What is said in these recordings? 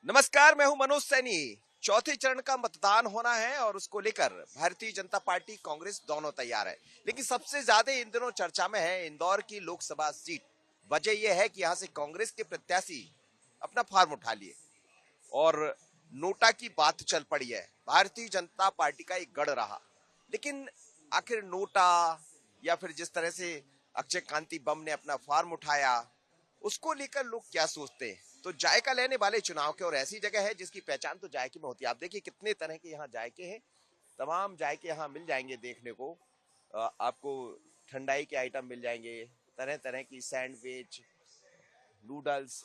नमस्कार, मैं हूं मनोज सैनी। चौथे चरण का मतदान होना है और उसको लेकर भारतीय जनता पार्टी कांग्रेस दोनों तैयार है। लेकिन सबसे ज्यादा इन दिनों चर्चा में है इंदौर की लोकसभा सीट। वजह यह है कि यहां से कांग्रेस के प्रत्याशी अपना फार्म उठा लिए और नोटा की बात चल पड़ी है। भारतीय जनता पार्टी का एक गढ़ रहा, लेकिन आखिर नोटा या फिर जिस तरह से अक्षय कांति बम ने अपना फार्म उठाया, उसको लेकर लोग क्या सोचते हैं। तो जायका लेने वाले चुनाव के और ऐसी जगह है जिसकी पहचान तो जायके में होती है। आप देखिए कितने तरह के यहाँ जायके हैं, तमाम जायके यहाँ मिल जाएंगे देखने को। आपको ठंडाई के आइटम मिल जाएंगे, तरह तरह की सैंडविच, नूडल्स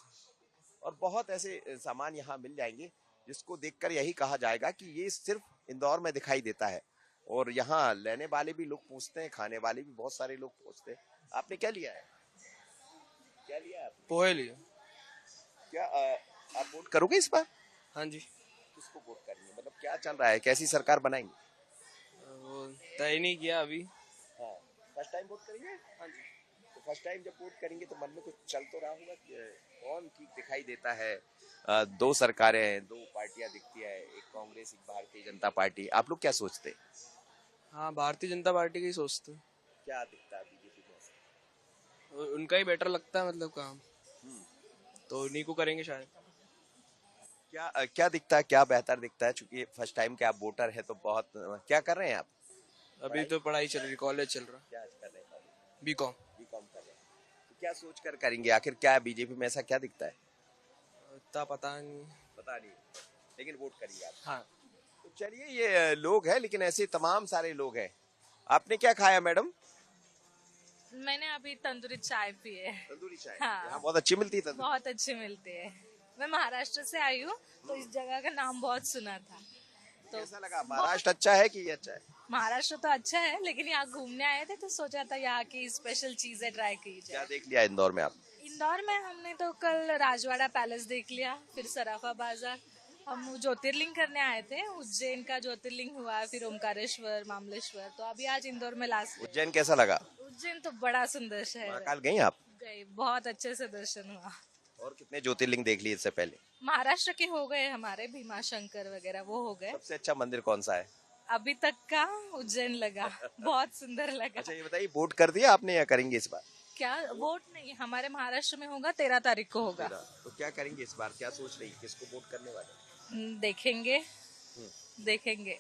और बहुत ऐसे सामान यहाँ मिल जाएंगे जिसको देखकर यही कहा जाएगा कि ये सिर्फ इंदौर में दिखाई देता है। और यहाँ लेने वाले भी लोग पूछते हैं, खाने वाले भी बहुत सारे लोग पूछते हैं। आपने क्या लिया है? क्या लिया है आपने? पोहे लिए। क्या आप वोट करोगे इस बार? हाँ जी। किसको वोट करेंगे, मतलब क्या चल रहा है, कैसी सरकार बनाएंगे? वो तय नहीं किया अभी। हाँ, फर्स्ट टाइम वोट करेंगे। हाँ जी। तो फर्स्ट टाइम जब वोट करेंगे तो मन में कुछ चल तो रहा होगा कि कौन ठीक दिखाई देता है। दो सरकारें हैं, दो पार्टियां दिखती है, एक कांग्रेस एक भारतीय जनता पार्टी। आप लोग क्या सोचते हैं? हाँ, भारतीय जनता पार्टी का ही सोचते हैं। क्या दिखता है बीजेपी में ऐसा? उनका ही बेटर लगता है, मतलब काम तो उन्हीं को करेंगे शायद। क्या दिखता है, क्या बेहतर दिखता है? चूंकि फर्स्ट टाइम के आप वोटर है तो बहुत क्या कर रहे हैं आप? अभी तो पढ़ाई चल रही, कॉलेज चल रहा। क्या कर रहे हैं? बीकॉम। बीकॉम कर रहे हैं। तो क्या सोच कर करेंगे, आखिर क्या बीजेपी में ऐसा क्या दिखता है? इतना पता नहीं। पता नहीं, लेकिन वोट करिए आप। हाँ। तो चलिए, ये लोग हैं लेकिन ऐसे तमाम सारे लोग हैं। आपने क्या खाया मैडम? मैंने अभी तंदूरी चाय पी है। तंदूरी चाय? हाँ। यहाँ बहुत अच्छी मिलती है तंदूरी। बहुत अच्छी मिलती है। मैं महाराष्ट्र से आई हूँ, तो इस जगह का नाम बहुत सुना था। तो कैसा लगा? महाराष्ट्र अच्छा है कि ये अच्छा है? महाराष्ट्र तो अच्छा है, लेकिन यहाँ घूमने आए थे तो सोचा था यहाँ की स्पेशल चीजें ट्राई की क्या जाए। देख लिया इंदौर में आप? इंदौर में हमने तो कल राजवाड़ा पैलेस देख लिया, फिर सराफा बाजार। हम ज्योतिर्लिंग करने आए थे, उज्जैन का ज्योतिर्लिंग हुआ, फिर ओमकारेश्वर, मामलेश्वर। तो अभी आज इंदौर में लास्ट। उज्जैन कैसा लगा? उज्जैन तो बड़ा सुंदर शहर महाकाल है। गई आप? गई, बहुत अच्छे से दर्शन हुआ। और कितने ज्योतिर्लिंग देख लिए इससे पहले? महाराष्ट्र के हो गए, हमारे भीमा शंकर वगैरह वो हो गए। सबसे अच्छा मंदिर कौन सा है? अभी तक का उज्जैन लगा, बहुत सुंदर लगा। अच्छा, ये बताइए, वोट कर दिया आपने या करेंगे इस बार? क्या वोट नहीं, हमारे महाराष्ट्र में होगा, 13 तारीख को होगा। तो क्या करेंगे इस बार, क्या सोच रही, किसको वोट करने वाले? देखेंगे देखेंगे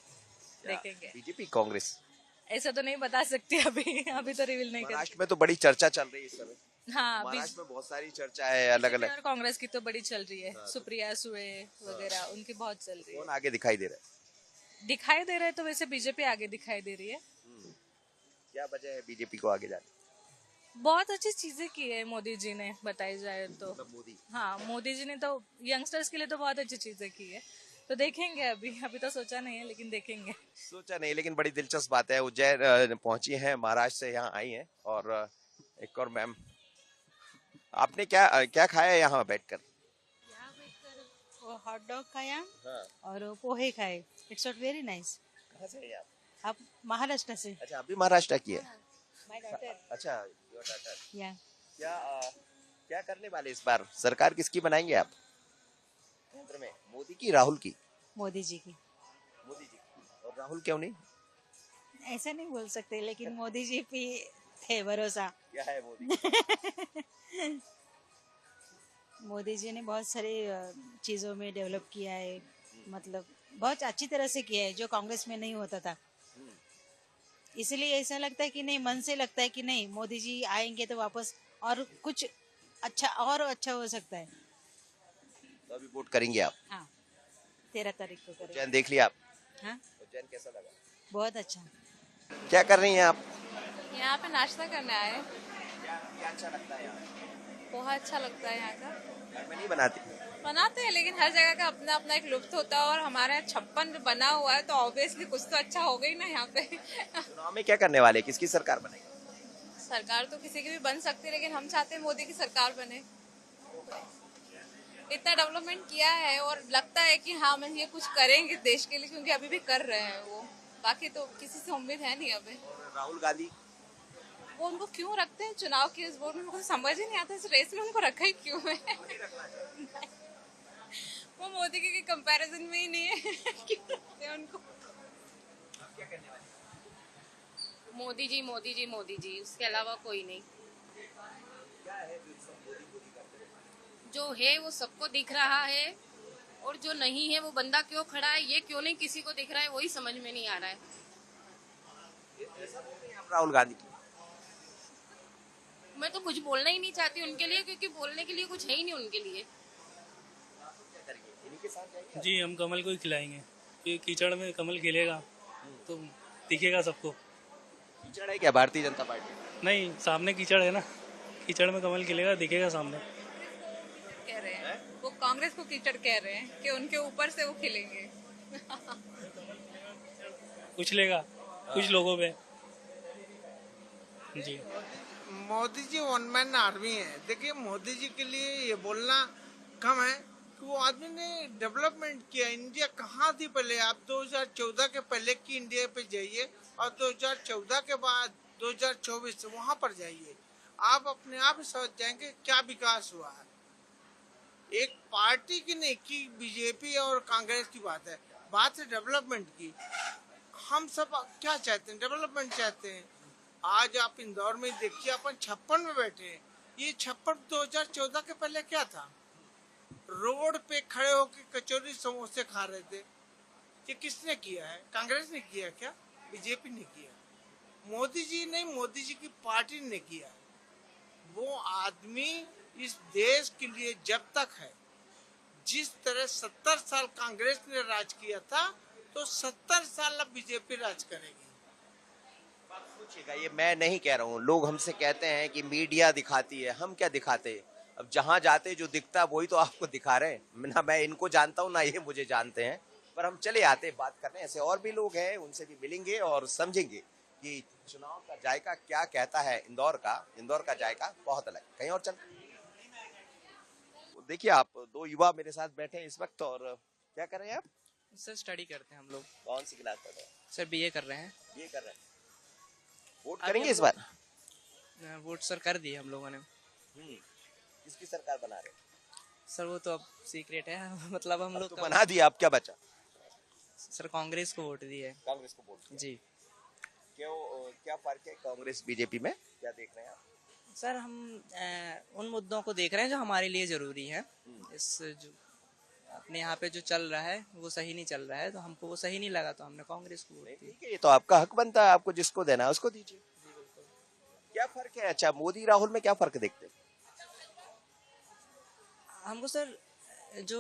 देखेंगे। बीजेपी कांग्रेस? ऐसा तो नहीं बता सकती अभी, अभी तो रिवील नहीं कर। महाराष्ट्र में तो बड़ी चर्चा चल रही है इस समय। हाँ, महाराष्ट्र में बहुत सारी चर्चा है अलग अलग। और कांग्रेस की तो बड़ी चल रही है, सुप्रिया सुळे वगैरह उनकी बहुत चल रही कौन है। आगे दिखाई दे रहा है? दिखाई दे रहा है तो वैसे बीजेपी आगे दिखाई दे रही है। क्या वजह है बीजेपी को आगे जाने? बहुत अच्छी चीजें की है मोदी जी ने, बताई जाए तो। मतलब मोदी? हाँ, मोदी जी ने तो यंगस्टर्स के लिए तो बहुत अच्छी चीजें की है। तो देखेंगे, अभी तो सोचा नहीं है, लेकिन देखेंगे। सोचा नहीं, लेकिन बड़ी दिलचस्प बात है। उज्जैन पहुंची हैं, महाराष्ट्र से यहाँ आई हैं। और एक और मैम, आपने क्या क्या खाया है यहाँ बैठकर? यहाँ बैठकर वो हॉट डॉग खाया हाँ। और पोहे खाए। It's not very nice. कहाँ से हैं आप? आप महाराष्ट्र से? अच्छा, अभी महाराष्ट्र की है। My daughter. अच्छा, योर डॉटर। या क्या करने वाले इस बार, सरकार किसकी बनाएंगे आप केंद्र में? मोदी की, राहुल की? मोदी जी की। मोदी जी की। और राहुल क्यों नहीं? ऐसा नहीं बोल सकते, लेकिन मोदी जी पे थे भरोसा। क्या है मोदी? मोदी जी ने बहुत सारे चीज़ों में डेवलप किया है, मतलब बहुत अच्छी तरह से किया है, जो कांग्रेस में नहीं होता था। इसलिए ऐसा लगता है कि नहीं, मन से लगता है कि नहीं, मोदी जी आएंगे तो वापस और कुछ अच्छा हो सकता है। तो अभी वोट करेंगे आप? हाँ, 13 तारीख को करें। उज्जैन देख लिया आप? हाँ, उज्जैन कैसा लगा? बहुत अच्छा। क्या कर रही हैं आप? यहाँ पे नाश्ता करने आए। क्या अच्छा लगता है यहाँ? बहुत अच्छा लगता है यहाँ का। घर में नहीं बनाती? बनाते हैं, लेकिन हर जगह का अपना अपना एक लुत्फ होता है, और हमारे यहाँ 56 बना हुआ है तो ऑब्वियसली कुछ तो अच्छा हो गई ना यहाँ पे। चुनाव में क्या करने वाले, किसकी सरकार बनेगी? सरकार तो किसी की भी बन सकती है, लेकिन हम चाहते हैं मोदी की सरकार बने। इतना डेवलपमेंट किया है और लगता है कि हाँ, हम ये कुछ करेंगे देश के लिए, क्योंकि अभी भी कर रहे हैं वो। बाकी तो किसी से उम्मीद है नहीं अभी। राहुल गांधी? वो उनको क्यों रखते हैं चुनाव के इस बोर्ड में, मुझे समझ ही नहीं आता इस रेस में उनको रखा ही क्यों है। वो मोदी के कंपैरिजन में ही नहीं है क्यों रखते हैं उनको। मोदी जी मोदी जी मोदी जी, उसके अलावा कोई नहीं। जो है वो सबको दिख रहा है, और जो नहीं है वो बंदा क्यों खड़ा है, ये क्यों नहीं किसी को दिख रहा है, वही समझ में नहीं आ रहा है। राहुल गांधी की मैं तो कुछ बोलना ही नहीं चाहती उनके लिए, क्योंकि बोलने के लिए कुछ है ही नहीं उनके लिए। जी हम कमल को ही खिलाएंगे, क्योंकि कीचड़ में कमल खिलेगा तो दिखेगा सबको। कीचड़ है क्या भारतीय जनता पार्टी? नहीं, सामने कीचड़ है ना, कीचड़ में कमल खिलेगा, दिखेगा सामने। कह रहे हैं वो कांग्रेस को कीचड़ कह रहे हैं कि उनके ऊपर से वो खिलेंगे। कुछ लेगा कुछ लोगों पे। जी Modi ji one man army है। देखिए मोदी जी के लिए ये बोलना कम है कि वो आदमी ने डेवलपमेंट किया। इंडिया कहाँ थी पहले, आप 2014 के पहले की इंडिया पे जाइए और 2014 के बाद 2024 वहाँ पर जाइए, आप अपने आप समझ जाएंगे क्या विकास हुआ है। एक पार्टी की नहीं की, बीजेपी और कांग्रेस की बात है डेवलपमेंट की। हम सब क्या चाहते हैं, डेवलपमेंट चाहते हैं। आज आप इंदौर में देखिए, अपन 56 में बैठे हैं। ये 56 2014 के पहले क्या था? रोड पे खड़े होकर कचौरी समोसे खा रहे थे। ये किसने किया है? कांग्रेस ने किया क्या? बीजेपी ने किया? मोदी जी नहीं, मोदी जी की पार्टी ने किया। वो आदमी इस देश के लिए जब तक है, जिस तरह 70 साल कांग्रेस ने राज किया था, तो 70 साल अब बीजेपी राज करेगी। पूछिएगा, ये मैं नहीं कह रहा हूँ। लोग हमसे कहते हैं कि मीडिया दिखाती है, हम क्या दिखाते हैं? अब जहां जाते जो दिखता है वही तो आपको दिखा रहे हैं ना। मैं इनको जानता हूँ ना ये मुझे जानते हैं, पर हम चले आते बात करने। ऐसे और भी लोग हैं, उनसे भी मिलेंगे और समझेंगे कि चुनाव का जायका क्या कहता है। इंदौर का जायका बहुत अलग। कहीं और चल। देखिए आप दो युवा मेरे साथ बैठे हैं इस वक्त, और क्या कर रहे हैं आप? सर स्टडी करते हैं हम लोग। कौन सी क्लास पढ़ रहे हैं? सर बीए कर रहे हैं। ये कर रहे हैं। वोट करेंगे इस बार? वोट सर कर दिए हम लोगों ने। किसकी सरकार बना रहे हैं? सर वो तो अब सीक्रेट है मतलब हम लोग तो बना दिया, अब क्या बचा? सर कांग्रेस को वोट दिए। कांग्रेस को वोट दिया। जी क्यों, क्या फर्क है कांग्रेस बीजेपी में, क्या देख रहे हैं आप? सर हम उन मुद्दों को देख रहे हैं जो हमारे लिए जरूरी है। इस जो अपने यहाँ पे जो चल रहा है वो सही नहीं चल रहा है, तो हमको वो सही नहीं लगा, तो हमने कांग्रेस को वोट दी। ठीक है, ये तो आपका हक बनता है, आपको जिसको देना है उसको दीजिए। क्या फर्क है? अच्छा, मोदी राहुल में क्या फर्क देखते हैं? हमको सर जो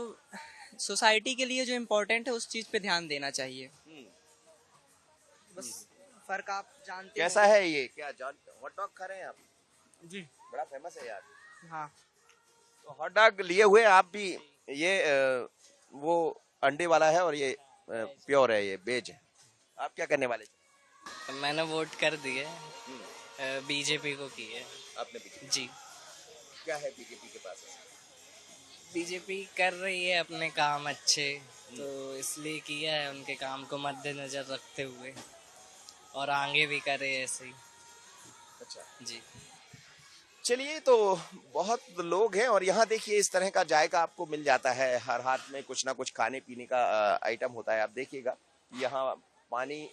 सोसाइटी के लिए जो इम्पोर्टेंट है उस चीज पे ध्यान देना चाहिए। बस फर्क आप जानते कैसा है ये? क्या हॉट डॉग खा रहे हैं आप? जी बड़ा फेमस है यार। हाँ। तो हॉट डॉग लिए हुए आप भी। ये वो अंडे वाला है और ये प्योर है, ये वेज है। आप क्या करने वाले थे? मैंने वोट कर दिए, बीजेपी को की है। आपने बीजेपी? जी क्या है बीजेपी के पास? बीजेपी कर रही है अपने काम अच्छे, तो इसलिए किया है उनके काम को मद्देनजर रखते हुए, और आगे भी करे ऐसे ही। अच्छा जी चलिए, तो बहुत लोग हैं और यहाँ देखिए इस तरह का जायका आपको मिल जाता है। हर हाथ में कुछ ना कुछ खाने पीने का आइटम होता है। आप देखिएगा यहाँ पानी,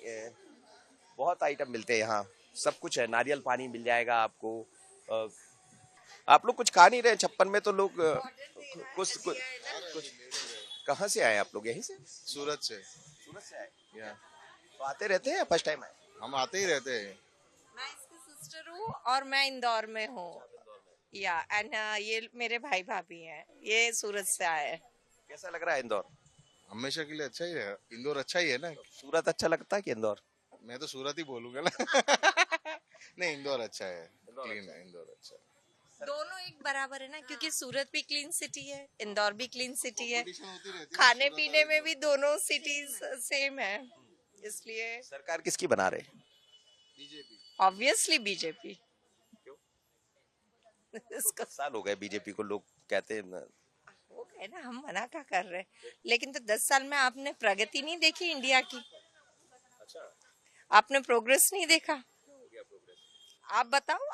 बहुत आइटम मिलते हैं यहाँ, सब कुछ है। नारियल पानी मिल जाएगा आपको। आप लोग कुछ खा नहीं रहे 56 में, तो लोग कुछ कहाँ से आए आप लोग? यहीं से? सूरत से। सूरत से आए? तो आते रहते हैं या फर्स्ट टाइम आए? हम आते ही रहते हैं। मैं इसकी सिस्टर हूँ और मैं इंदौर में हूँ। या एंड ये मेरे भाई भाभी हैं, ये सूरत से आए हैं। कैसा लग रहा है इंदौर? हमेशा के लिए अच्छा ही है। इंदौर अच्छा ही है ना। सूरत अच्छा लगता है कि इंदौर? मैं तो सूरत ही बोलूंगा ना। नहीं, इंदौर अच्छा है, क्लीन है। इंदौर अच्छा है। दोनों एक बराबर है ना, क्योंकि सूरत भी क्लीन सिटी है, इंदौर भी क्लीन सिटी है। खाने पीने में भी दोनों सिटीज सेम है, इसलिए सरकार किसकी बना रहे? बीजेपी। Obviously BJP. इसको साल हो गए बीजेपी को, लोग कहते हैं वो है ना, हम मना क्या कर रहे हैं। लेकिन तो 10 साल में आपने प्रगति नहीं देखी इंडिया की? अच्छा, आपने प्रोग्रेस नहीं देखा? आप बताओ।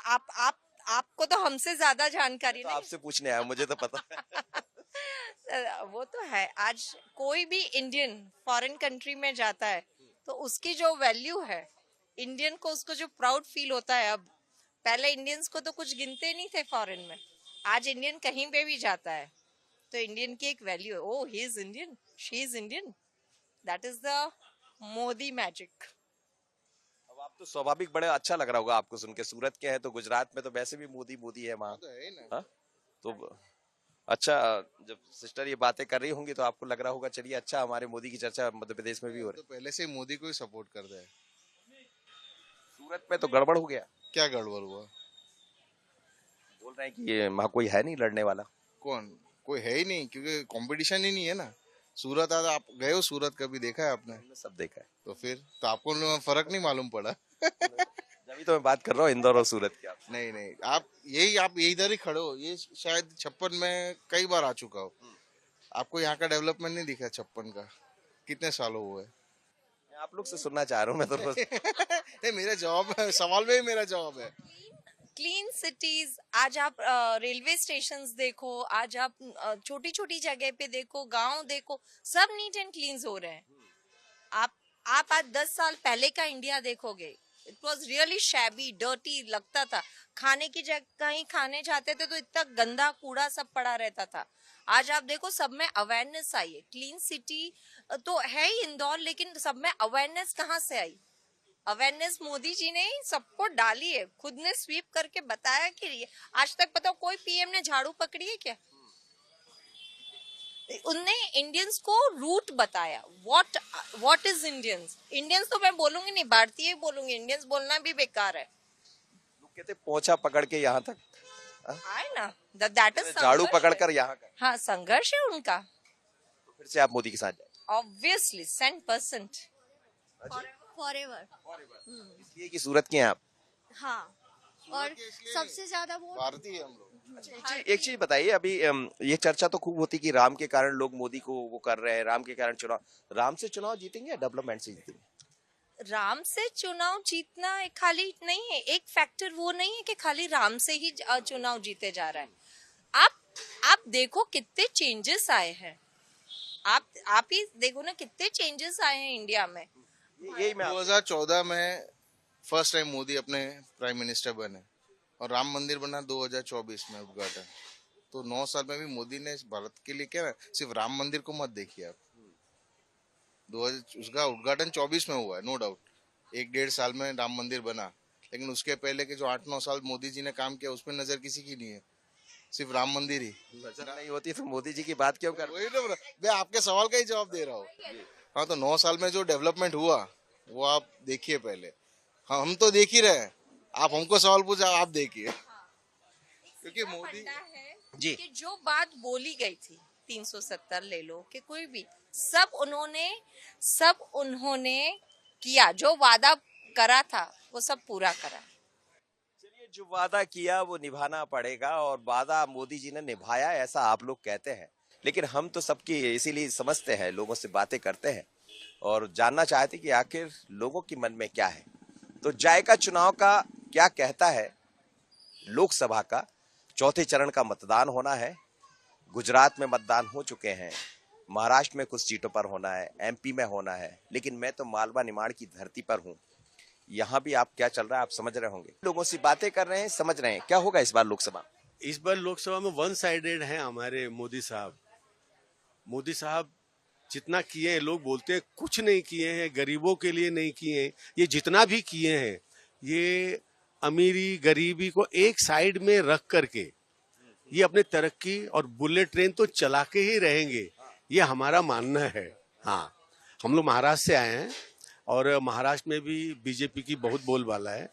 आपको तो हमसे ज्यादा जानकारी तो नहीं। आपसे पूछने आया, मुझे तो पता है। वो तो है। आज कोई भी इंडियन फॉरेन कंट्री में जाता है तो उसकी जो वैल्यू है, इंडियन को उसको जो प्राउड फील होता है। अब पहले इंडियंस को तो कुछ गिनते नहीं थे फॉरेन में, आज इंडियन कहीं पे भी जाता है तो इंडियन की एक वैल्यू है। Oh he is Indian, she is Indian, that is the Modi magic. अब आप तो स्वाभाविक बड़े अच्छा लग रहा होगा आपको सुन के, सूरत के हैं तो गुजरात में तो वैसे भी मोदी मोदी है वहाँ, हाँ? तो अच्छा, जब सिस्टर ये बातें कर रही होंगी तो आपको लग रहा होगा चलिए अच्छा हमारे मोदी की चर्चा मध्य प्रदेश में भी हो रही तो पहले से मोदी को ही सपोर्ट कर रहा है। सूरत में तो गड़बड़ हो गया। क्या गड़बड़ हुआ? बोल रहे हैं कि ये वहाँ कोई है नहीं लड़ने वाला। कौन? कोई है ही नहीं, क्योंकि कंपटीशन ही नहीं है ना। सूरत आज आप गए हो, सूरत कभी देखा है आपने? सब देखा है। तो फिर तो आपको फर्क नहीं मालूम पड़ा? अभी तो मैं बात कर रहा हूँ इंदौर और सूरत की। नहीं, आप यही इधर ही खड़े हो। ये शायद 56 में कई बार आ चुका हो, आपको यहाँ का डेवलपमेंट नहीं दिखा 56 का? कितने सालों हुए? आप लोग से सुनना चाह रहा हूँ मैं तो रोज। नहीं, मेरा जवाब है, सवाल में ही मेरा जवाब है। क्लीन सिटीज, आज आप रेलवे स्टेशन देखो, आज आप छोटी छोटी जगह पे देखो, गांव देखो, सब नीट एंड क्लीन हो रहे हैं। आप आज 10 साल पहले का इंडिया देखोगे, it was really shabby, dirty लगता था। खाने की जगह कहीं खाने जाते थे तो इतना गंदा कूड़ा सब पड़ा रहता था। आज आप देखो सब में अवेयरनेस आई है। क्लीन सिटी तो है ही इंदौर, लेकिन सब में अवेयरनेस कहाँ से आई? अवेयरनेस मोदी जी ने सबको डाली है, खुद ने स्वीप करके बताया कि आज तक बताओ कोई पीएम ने झाड़ू पकड़ी है क्या? उनने इंडियंस को रूट बताया, व्हाट इज इंडियंस। इंडियंस तो मैं बोलूंगी नहीं, भारतीय बोलूंगी, इंडियंस बोलना भी बेकार है। लोग कहते पोंछा पकड़ के यहाँ तक आए ना, दैट इज झाड़ू पकड़कर यहाँ का। हाँ, संघर्ष है उनका। तो फिर से आप मोदी के साथ जाए? ऑब्वियसली 100%। फॉरएवर। इसलिए कि सूरत के हैं आप? हाँ, और सबसे ज्यादा वोट भारतीय हम लोग। एक चीज बताइए, अभी ये चर्चा तो खूब होती कि राम के कारण लोग मोदी को वो कर रहे हैं, राम के कारण चुनाव। राम से चुनाव जीतेंगे या डेवलपमेंट से जीतेंगे? राम से चुनाव जीतना खाली नहीं है, एक फैक्टर वो नहीं है कि खाली राम से ही चुनाव जीते जा रहा है। आप देखो कितने चेंजेस आए हैं, आप ही देखो ना कितने चेंजेस आए हैं इंडिया में। यही मैं 2014 में फर्स्ट टाइम मोदी अपने प्राइम मिनिस्टर बने और राम मंदिर बना 2024 में उद्घाटन। तो 9 साल में भी मोदी ने भारत के लिए क्या, सिर्फ राम मंदिर को मत देखिए आप। उसका उद्घाटन 24 में हुआ है, नो डाउट। 1-1.5 साल में राम मंदिर बना, लेकिन उसके पहले के जो 8-9 साल मोदी जी ने काम किया उस पर नजर किसी की नहीं है, सिर्फ राम मंदिर ही नजर नहीं होती तो मोदी जी की बात क्यों कर? वही ना, मैं आपके सवाल का ही जवाब दे रहा हूँ। हाँ, तो 9 साल में जो डेवलपमेंट हुआ वो आप देखिए पहले। हाँ, हम तो देख ही रहे हैं, आप हमको सवाल पूछा, आप देखिए। क्योंकि मोदी जी कि जो बात बोली गई थी 370 ले लो कि कोई भी, सब उन्होंने किया, जो वादा करा था वो सब पूरा करा। चलिए, जो वादा किया वो निभाना पड़ेगा और वादा मोदी जी ने निभाया ऐसा आप लोग कहते हैं, लेकिन हम तो सबकी इसीलिए समझते हैं, लोगों से बातें करते हैं और जानना चाहते कि आखिर लोगों के मन में क्या है। तो जायका चुनाव का क्या कहता है? लोकसभा का चौथे चरण का मतदान होना है। गुजरात में मतदान हो चुके हैं, महाराष्ट्र में कुछ सीटों पर होना है, एमपी में होना है, लेकिन मैं तो मालवा निमाड़ की धरती पर हूँ। यहाँ भी आप क्या चल रहा है आप समझ रहे होंगे, लोगों से बातें कर रहे हैं, समझ रहे हैं क्या होगा इस बार लोकसभा। इस बार लोकसभा में 1 साइडेड है हमारे मोदी साहब। मोदी साहब जितना किए हैं, लोग बोलते हैं कुछ नहीं किए हैं, गरीबों के लिए नहीं किए हैं। ये जितना भी किए हैं, ये अमीरी गरीबी को एक साइड में रख करके ये अपने तरक्की और बुलेट ट्रेन तो चला के ही रहेंगे, ये हमारा मानना है। हाँ, हम लोग महाराष्ट्र से आए हैं और महाराष्ट्र में भी बीजेपी की बहुत बोलबाला है।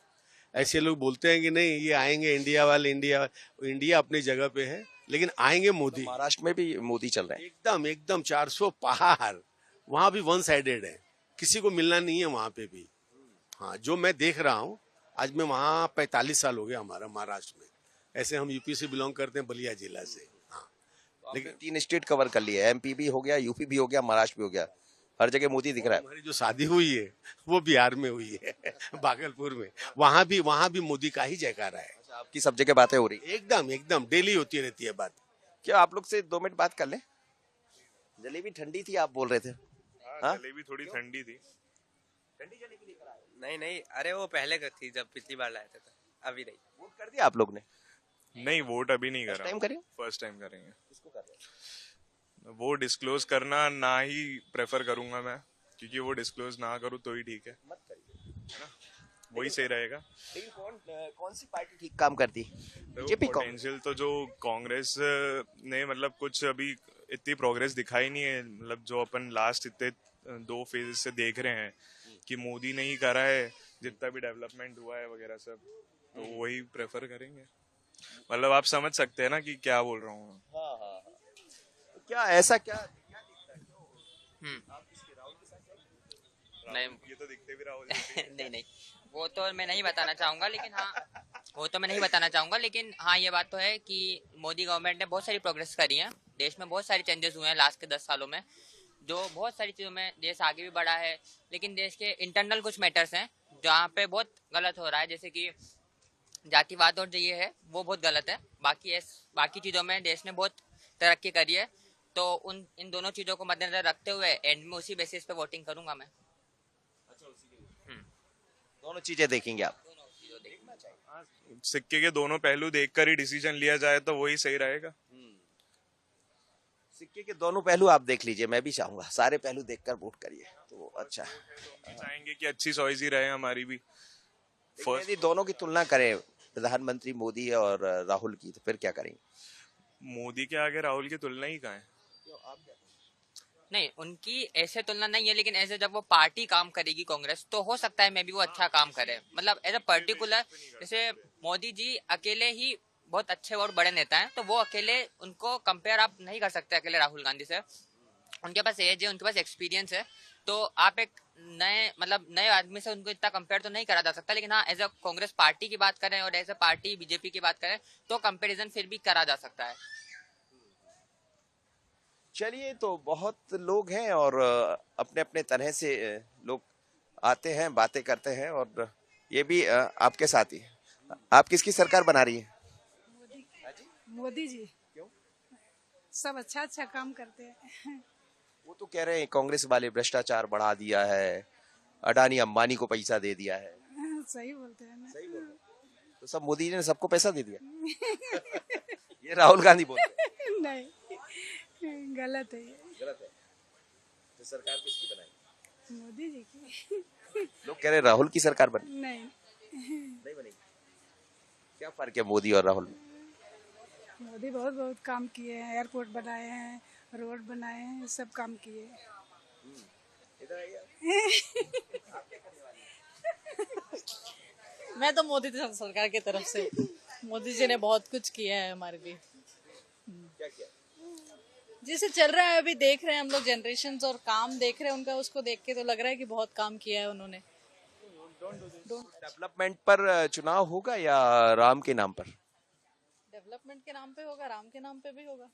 ऐसे लोग बोलते हैं कि नहीं ये आएंगे इंडिया वाले, इंडिया अपनी जगह पे है, लेकिन आएंगे मोदी। तो महाराष्ट्र में भी मोदी चल रहे हैं एकदम 400 पहाड़, वहां भी 1 साइडेड है, किसी को मिलना नहीं है वहां पे भी। हाँ, जो मैं देख रहा हूँ, आज मैं वहाँ 45 साल हो गया हमारा महाराष्ट्र में। ऐसे हम यूपी से बिलोंग करते हैं, बलिया जिला से। हाँ, लेकिन 3 स्टेट कवर कर लिए, एमपी भी हो गया, यूपी भी हो गया, महाराष्ट्र भी हो गया, हर जगह मोदी दिख रहा है। हमारी जो शादी हुई है वो बिहार में हुई है, भागलपुर में, वहाँ भी मोदी का ही जयकारा है। आपकी सब जगह बातें हो रही? एकदम डेली होती रहती है बात क्या आप लोग से 2 मिनट बात कर लें? जलेबी ठंडी थी आप बोल रहे थे। हाँ? जलेबी थोड़ी ठंडी थी। ठंडी जलेबी लेकर आए? नहीं नहीं, अरे वो पहले की थी जब पिछली बार लाए थे, तो अभी नहीं। वोट कर दिया आप लोग ने? नहीं, वोट अभी नहीं फर्स्ट करा। टाइम करें? फर्स्ट टाइम करेंगे। किसको कर रहे हैं? वो डिस्क्लोज करना ना ही प्रेफर करूंगा मैं, क्योंकि वो डिस्क्लोज ना करूँ तो ही ठीक है। मत करिए, है ना, वही सही रहेगा। लेकिन कौन सी पार्टी ठीक काम करती? बीजेपी? पोटेंशियल तो जो कांग्रेस ने मतलब कुछ अभी इतनी प्रोग्रेस दिखाई नहीं है, मतलब जो अपन लास्ट इतने 2 फेज से देख रहे हैं कि मोदी ने ही करा है जितना भी डेवलपमेंट हुआ है वगैरह सब, तो वही प्रेफर करेंगे। मतलब आप समझ सकते हैं ना कि क्या बोल रहा हूँ। हाँ हाँ, क्या ऐसा क्या नहीं, ये तो दिखते भी राहुल नहीं नहीं, वो तो मैं नहीं बताना चाहूंगा, लेकिन हाँ ये बात तो है कि मोदी गवर्नमेंट ने बहुत सारी प्रोग्रेस करी है। देश में बहुत सारे चेंजेस हुए हैं लास्ट के 10 सालों में, जो बहुत सारी चीजों में देश आगे भी बढ़ा है। लेकिन देश के इंटरनल कुछ मैटर्स हैं जहाँ पे बहुत गलत हो रहा है, जैसे कि जातिवाद और जो ये है वो बहुत गलत है। बाकी चीजों में देश ने बहुत तरक्की करी है, तो इन दोनों चीजों को मद्देनजर रखते हुए एंड में उसी बेसिस पे वोटिंग करूंगा मैं। दोनों चीजें देखेंगे आप? सिक्के के दोनों पहलू देखकर ही डिसीजन लिया जाए तो वही सही रहेगा। सिक्के के दोनों पहलू आप देख लीजिए, मैं भी चाहूंगा सारे पहलू देखकर वोट करिए तो अच्छा। चाहेंगे कि अच्छी चॉइस ही रहे हमारी भी। यदि दोनों की तुलना करें, प्रधानमंत्री मोदी और राहुल की, तो फिर क्या करेंगे? मोदी के आगे राहुल की तुलना ही कहाँ है? नहीं, उनकी ऐसे तुलना नहीं है, लेकिन ऐसे जब वो पार्टी काम करेगी कांग्रेस, तो हो सकता है मैं भी वो अच्छा काम करे। मतलब एज ए पर्टिकुलर, जैसे मोदी जी अकेले ही बहुत अच्छे और बड़े नेता हैं, तो वो अकेले उनको कंपेयर आप नहीं कर सकते अकेले राहुल गांधी से। उनके पास एज है, उनके पास एक्सपीरियंस है, तो आप एक नए आदमी से उनको इतना कंपेयर तो नहीं करा जा सकता। लेकिन हाँ, एज ए कांग्रेस पार्टी की बात करें और एज ए पार्टी बीजेपी की बात करें तो कंपेरिजन फिर भी करा जा सकता है। चलिए, तो बहुत लोग हैं और अपने अपने तरह से लोग आते हैं, बातें करते हैं, और ये भी आपके साथ ही। आप किसकी सरकार बना रही है? मोदी जी। क्यों? सब अच्छा अच्छा काम करते हैं। वो तो कह रहे हैं कांग्रेस वाले भ्रष्टाचार बढ़ा दिया है, अडानी अंबानी को पैसा दे दिया है। सही बोलते हैं ना। सही बोल रहे हैं। तो सब मोदी जी ने सबको पैसा दे दिया? ये राहुल गांधी बोलते हैं। नहीं, गलत है ये। गलत है। तो सरकार किसकी बनाई? मोदी जी की। लोग कह रहे हैं राहुल की सरकार बनी। नहीं बनेगी। क्या फर्क है मोदी और राहुल में? मोदी बहुत काम किए हैं, एयरपोर्ट बनाए हैं, रोड बनाए हैं, सब काम किए हैं। इधर आइए। मैं तो मोदी सरकार की तरफ से। मोदी जी ने बहुत कुछ किया है हमारे लिए। क्या किया? जैसे चल रहा है अभी देख रहे हैं हम लोग, जनरेशन और काम देख रहे हैं उनका, उसको देख के तो लग रहा है कि बहुत काम किया है उन्होंने। डेवलपमेंट पर चुनाव होगा या राम के नाम पर? डेवलपमेंट के नाम पे होगा, राम के नाम पे भी होगा।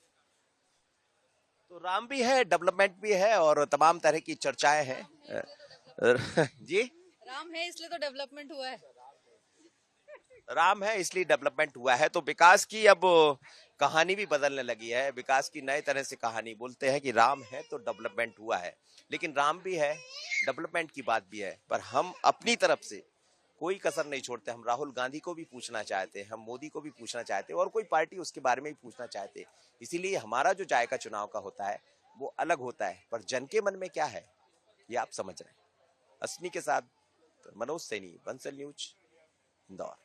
तो राम भी है, डेवलपमेंट भी है, और तमाम तरह की चर्चाएं हैं। जी, राम है इसलिए तो डेवलपमेंट हुआ है। राम है इसलिए डेवलपमेंट हुआ है। तो विकास की अब कहानी भी बदलने लगी है। विकास की नए तरह से कहानी बोलते हैं कि राम है तो डेवलपमेंट हुआ है। लेकिन राम भी है, डेवलपमेंट की बात भी है, पर हम अपनी तरफ से कोई कसर नहीं छोड़ते। हम राहुल गांधी को भी पूछना चाहते हैं, हम मोदी को भी पूछना चाहते हैं, और कोई पार्टी उसके बारे में भी पूछना चाहते हैं। इसीलिए हमारा जो जायका चुनाव का होता है वो अलग होता है, पर जन के मन में क्या है ये आप समझ रहे हैं। असनी के साथ मनोज सैनी, बंसल न्यूज, इंदौर।